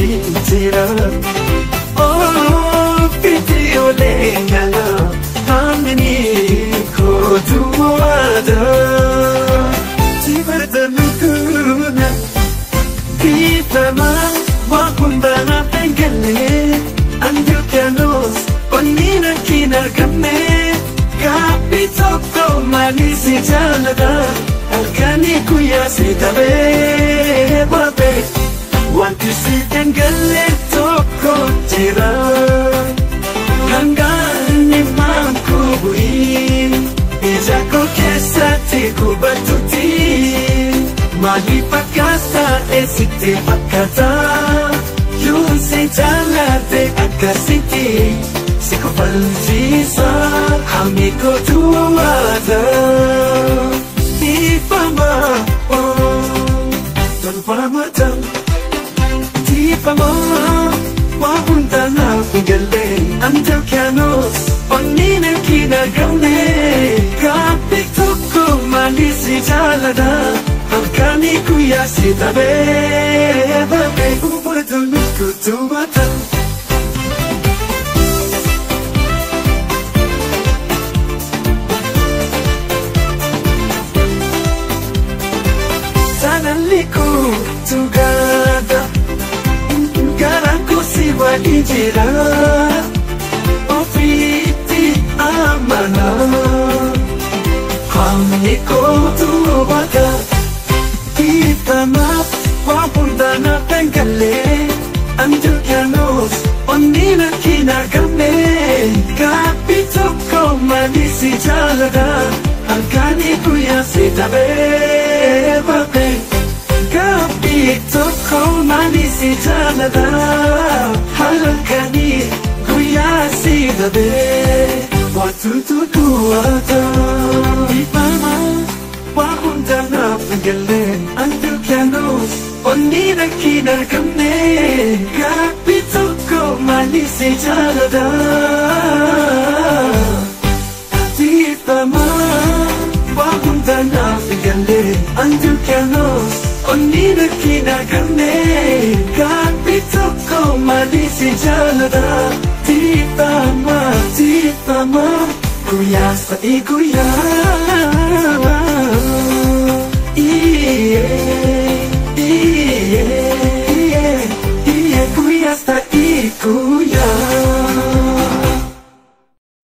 Tira Oh, piti olengala Hamini koduada Tiberda lukuna Pipama Wakundana pengale Andukanos Onina kinarkame Kapitoko malisi jalada Alkani kuya sitabe Babe Want to sit and get toko tira Hangani mankubuin Ijako kesati kubatuti Mali pakasa esite akata Yun se jalate akasiti Siko falsisa Hamiko tuwada Ipama Don paramatan Ipama Wapunta na galing Antel kanos Onina kinagaune Kapito ko malisi jalada Alkani kuya sitabe Babe Upura tulog ko tumata Sanaliku tugada Garanku siwa ijira Ofiti amana Hamiko tuwaka Kitama Wapundana pengale Andukanos Onina kinagame Kapitoko manisi jalada Alkani kuya sitabe Babe Kapitoko manisi jalada Alkani kuya sitabe Watututuata Ipama Wapundana pengale Andukanos Onina kinagame Kapitoko manisi jalada Ipama Wapundana pengale Andukanos Onina kinagame Kapitoko manisi jalada Tipama, tipama Kuya sa ikuya Iye, iye, iye Iye kuya sa ikuya